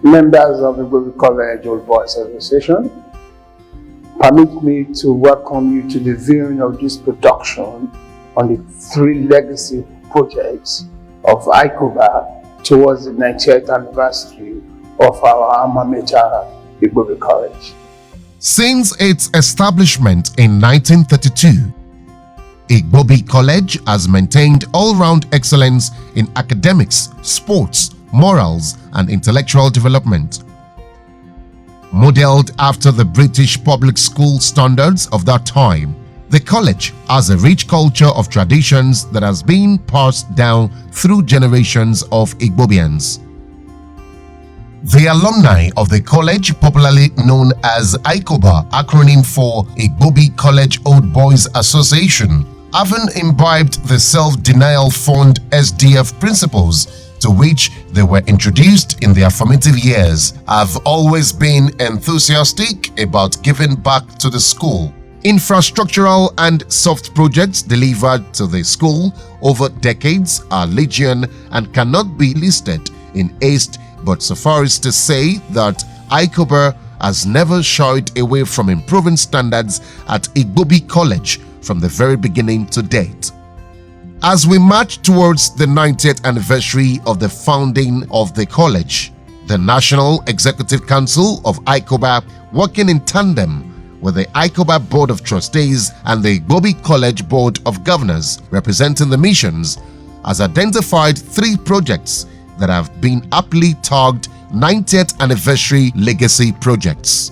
Members of the Icoba College Old Boys Association, permit me to welcome you to the viewing of this production on the 3 legacy projects of Icoba towards the 90th anniversary of our alma mater, Icoba College. Since its establishment in 1932, Icoba College has maintained all-round excellence in academics, sports, morals, and intellectual development. Modeled after the British public school standards of that time, the college has a rich culture of traditions that has been passed down through generations of Igbobians. The alumni of the college, popularly known as Icoba, acronym for Icoba College Old Boys Association, having imbibed the self-denial fund SDF principles to which they were introduced in their formative years, have always been enthusiastic about giving back to the school. Infrastructural and soft projects delivered to the school over decades are legion and cannot be listed in haste, but suffice to say that Icoba has never shied away from improving standards at Icoba College from the very beginning to date. As we march towards the 90th anniversary of the founding of the college, the National Executive Council of Icoba, working in tandem with the Icoba Board of Trustees and the Icoba College Board of Governors representing the missions, has identified 3 projects that have been aptly tagged 90th Anniversary Legacy Projects.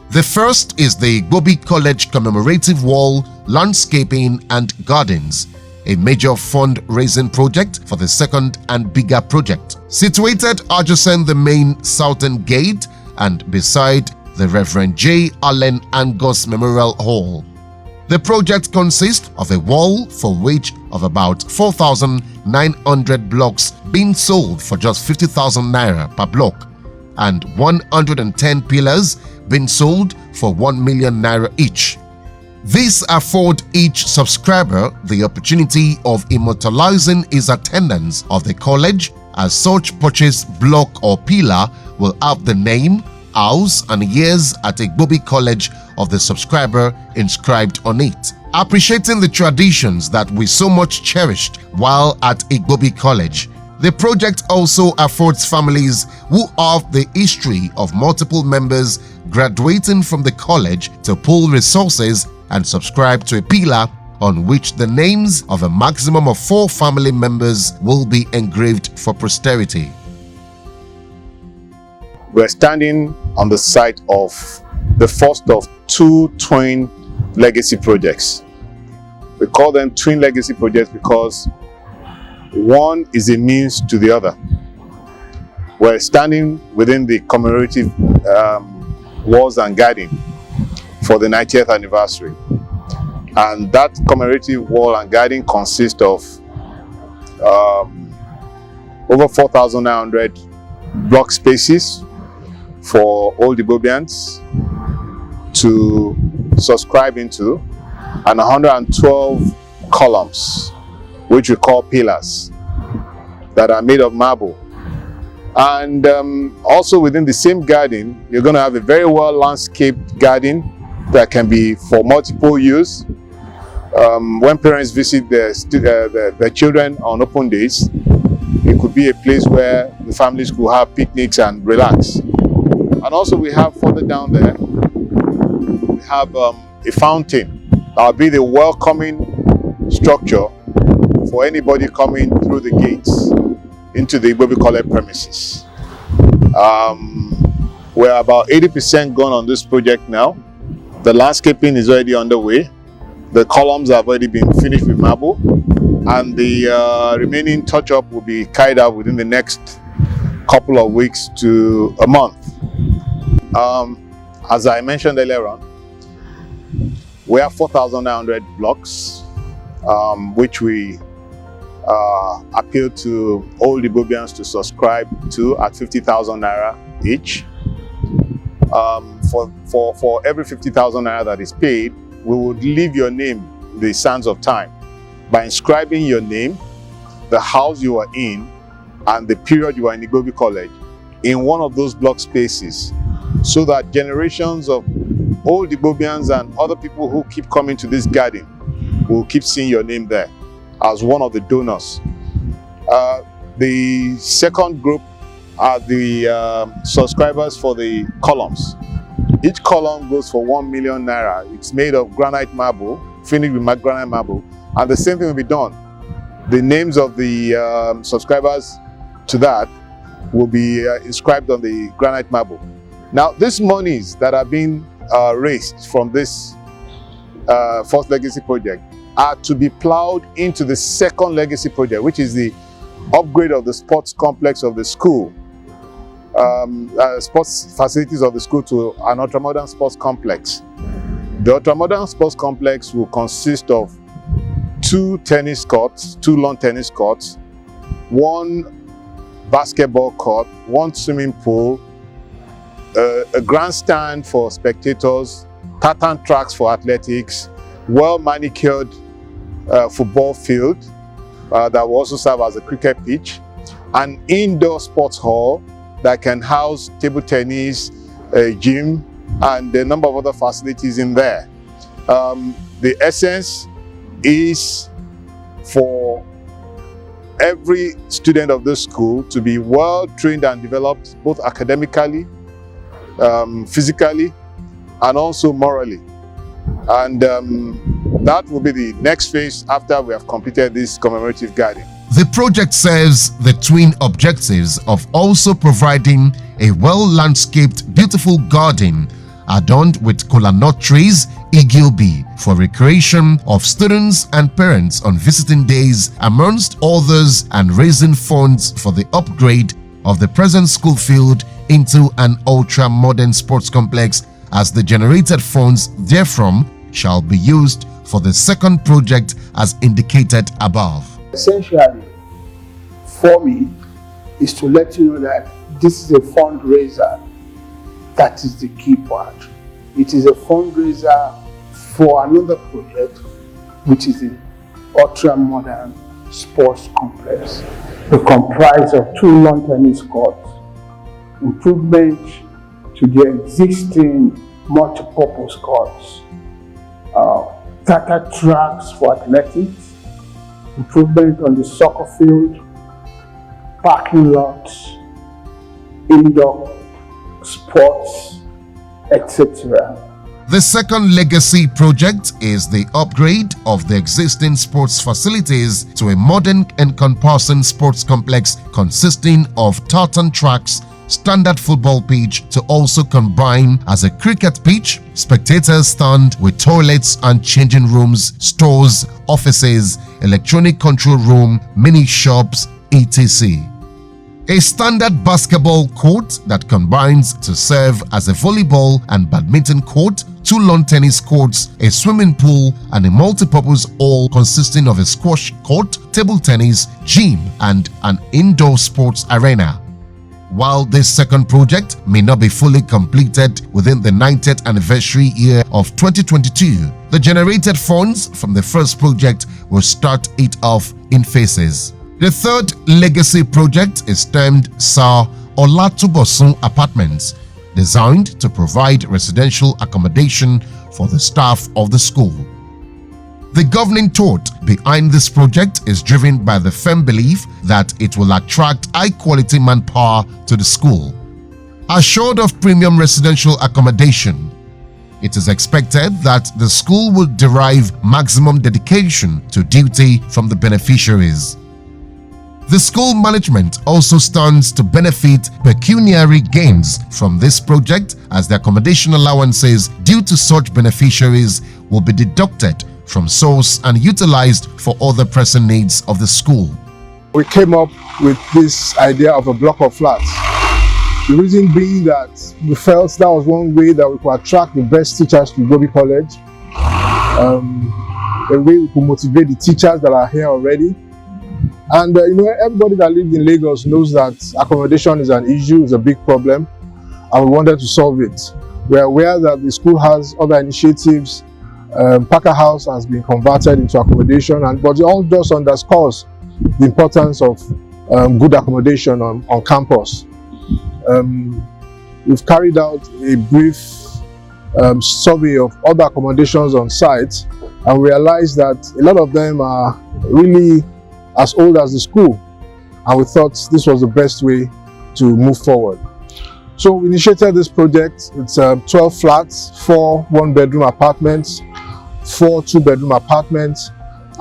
The first is the Icoba College Commemorative Wall, Landscaping and Gardens, a major fundraising project for the second and bigger project. Situated adjacent the main southern gate and beside the Reverend J. Allen Angus Memorial Hall. The project consists of a wall for which of about 4,900 blocks being sold for just 50,000 naira per block and 110 pillars being sold for 1 million naira each. This afford each subscriber the opportunity of immortalizing his attendance of the college, as such purchased block or pillar will have the name, house and years at Icoba College of the subscriber inscribed on it. Appreciating the traditions that we so much cherished while at Icoba College, the project also affords families who have the history of multiple members graduating from the college to pool resources and subscribe to a pillar on which the names of a maximum of 4 family members will be engraved for posterity. We're standing on the site of the first of 2 twin legacy projects. We call them twin legacy projects because one is a means to the other. We're standing within the commemorative walls and garden for the 90th anniversary. And that commemorative wall and garden consists of over 4,900 block spaces for old Igbobians to subscribe into, and 112 columns, which we call pillars, that are made of marble. And also within the same garden, you're going to have a very well landscaped garden that can be for multiple use. When parents visit their children on open days, it could be a place where the families could have picnics and relax. And also we have further down there, we have a fountain that will be the welcoming structure for anybody coming through the gates into the Icoba College premises. We're about 80% gone on this project now. The landscaping is already underway. The columns have already been finished with marble, and the remaining touch-up will be carried out within the next couple of weeks to a month. As I mentioned earlier on, we have 4,900 blocks, which we appeal to all Igbobians to subscribe to at 50,000 naira each. For every 50,000 naira that is paid, we would leave your name in the sands of time by inscribing your name, the house you are in, and the period you are in Icoba College in one of those block spaces, so that generations of old Igbobians and other people who keep coming to this garden will keep seeing your name there as one of the donors. The second group are the subscribers for the columns. Each column goes for 1 million naira. It's made of granite marble, finished with granite marble, and the same thing will be done. The names of the subscribers to that will be inscribed on the granite marble. Now, these monies that are being raised from this first legacy project are to be plowed into the second legacy project, which is the upgrade of the sports complex of the school, sports facilities of the school to an ultramodern sports complex. The ultramodern sports complex will consist of 2 tennis courts, 2 lawn tennis courts, 1 basketball court, 1 swimming pool, a grandstand for spectators, tartan tracks for athletics, well-manicured football field that will also serve as a cricket pitch, an indoor sports hall that can house table tennis, a gym, and a number of other facilities in there. The essence is for every student of this school to be well trained and developed, both academically, physically, and also morally. And that will be the next phase after we have completed this commemorative garden. The project serves the twin objectives of also providing a well-landscaped, beautiful garden adorned with kola nut trees, Icoba, for recreation of students and parents on visiting days, amongst others, and raising funds for the upgrade of the present school field into an ultra-modern sports complex, as the generated funds therefrom shall be used for the second project as indicated above. Essentially, for me, is to let you know that this is a fundraiser. That is the key part. It is a fundraiser for another project, which is the ultra-modern sports complex. It comprises of 2 lawn tennis courts, improvement to the existing multi-purpose courts, tartan tracks for athletics, improvement on the soccer field, parking lots, indoor sports, etc. The second legacy project is the upgrade of the existing sports facilities to a modern encompassing sports complex consisting of tartan tracks, standard football pitch to also combine as a cricket pitch, spectators stand with toilets and changing rooms, stores, offices, electronic control room, mini shops, etc. A standard basketball court that combines to serve as a volleyball and badminton court, 2 lawn tennis courts, a swimming pool, and a multi-purpose hall consisting of a squash court, table tennis, gym, and an indoor sports arena. While this second project may not be fully completed within the 90th anniversary year of 2022, the generated funds from the first project will start it off in phases. The third legacy project is termed Sir Olatubosun Apartments, designed to provide residential accommodation for the staff of the school. The governing thought behind this project is driven by the firm belief that it will attract high-quality manpower to the school. Assured of premium residential accommodation, it is expected that the school will derive maximum dedication to duty from the beneficiaries. The school management also stands to benefit pecuniary gains from this project, as the accommodation allowances due to such beneficiaries will be deducted from source and utilized for other pressing needs of the school. We came up with this idea of a block of flats. The reason being that we felt that was one way that we could attract the best teachers to Gobi College, a way we could motivate the teachers that are here already. And everybody that lives in Lagos knows that accommodation is an issue, is a big problem, and we wanted to solve it. We are aware that the school has other initiatives. Parker House has been converted into accommodation, but it all just underscores the importance of good accommodation on campus. we've carried out a brief survey of other accommodations on site and realized that a lot of them are really as old as the school, and we thought this was the best way to move forward. So we initiated this project. It's 12 flats, 4 one-bedroom apartments, 4 two-bedroom apartments,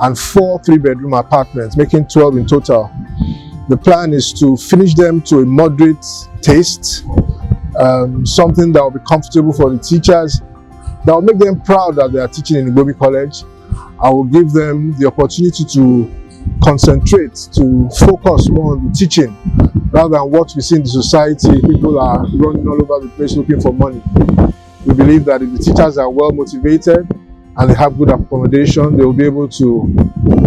and 4 three-bedroom apartments, making 12 in total. The plan is to finish them to a moderate taste, something that will be comfortable for the teachers, that will make them proud that they are teaching in Igobi College. I will give them the opportunity to concentrate, to focus more on the teaching rather than what we see in the society. People are running all over the place looking for money. We believe that if the teachers are well motivated and they have good accommodation, they will be able to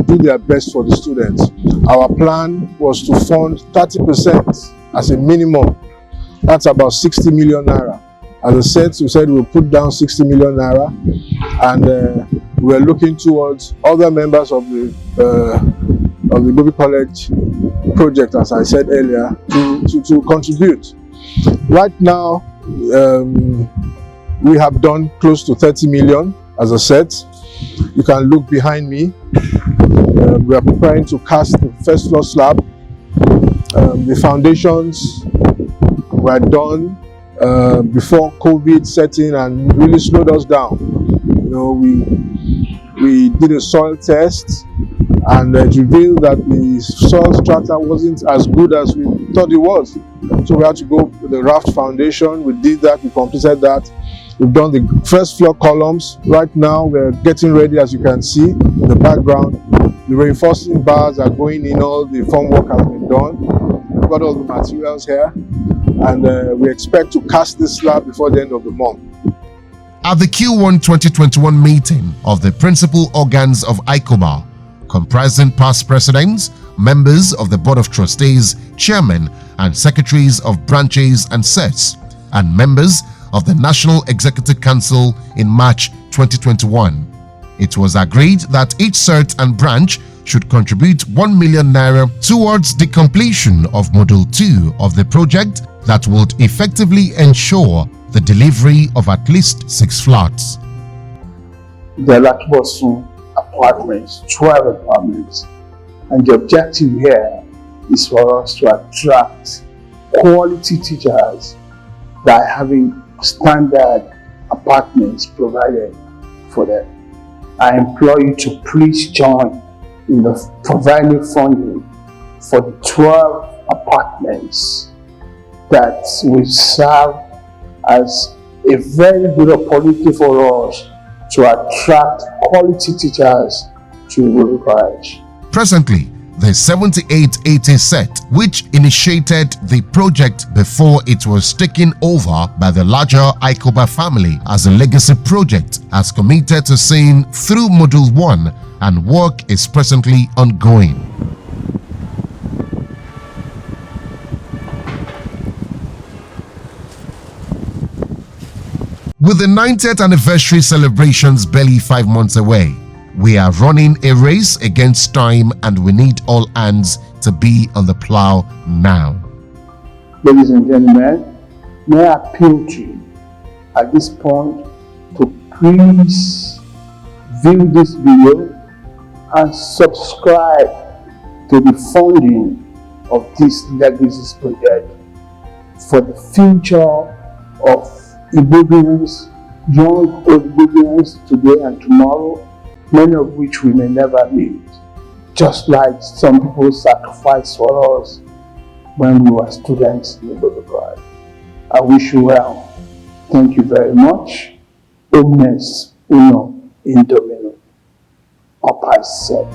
do their best for the students. Our plan was to fund 30% as a minimum. That's about 60 million naira. As I said, we said we'll put down 60 million naira, and we're looking towards other members of the Igobi College project, as I said earlier, to contribute. Right now, we have done close to 30 million, as I said. You can look behind me. We are preparing to cast the first floor slab. The foundations were done before COVID set in and really slowed us down. You know, we did a soil test, and it revealed that the soil strata wasn't as good as we thought it was. So we had to go with the raft foundation. We did that, we completed that. We've done the first floor columns. Right now we're getting ready, as you can see in the background. The reinforcing bars are going in, all the formwork has been done. We've got all the materials here, and we expect to cast this slab before the end of the month. At the Q1 2021 meeting of the principal organs of Icoba, comprising past presidents, members of the Board of Trustees, chairmen and secretaries of branches and sets, and members of the National Executive Council in March 2021, it was agreed that each set and branch should contribute 1 million naira towards the completion of Module 2 of the project that would effectively ensure the delivery of at least 6 flats. The Icoba apartments, 12 apartments, and the objective here is for us to attract quality teachers by having standard apartments provided for them. I implore you to please join in the providing funding for the 12 apartments that will serve as a very good opportunity for us to attract quality teachers to Igobi College. Presently, the 7880 set, which initiated the project before it was taken over by the larger Icoba family as a legacy project, has committed to seeing through Module 1, and work is presently ongoing. With the 90th anniversary celebrations barely 5 months away, we are running a race against time, and we need all hands to be on the plow now. Ladies and gentlemen, may I appeal to you at this point to please view this video and subscribe to the funding of this legacy project for the future of Igobians, young Igobians today and tomorrow, many of which we may never meet, just like some people sacrificed for us when we were students in Igobi College. I wish you well. Thank you very much. Omnes uno in Domino. Up I said.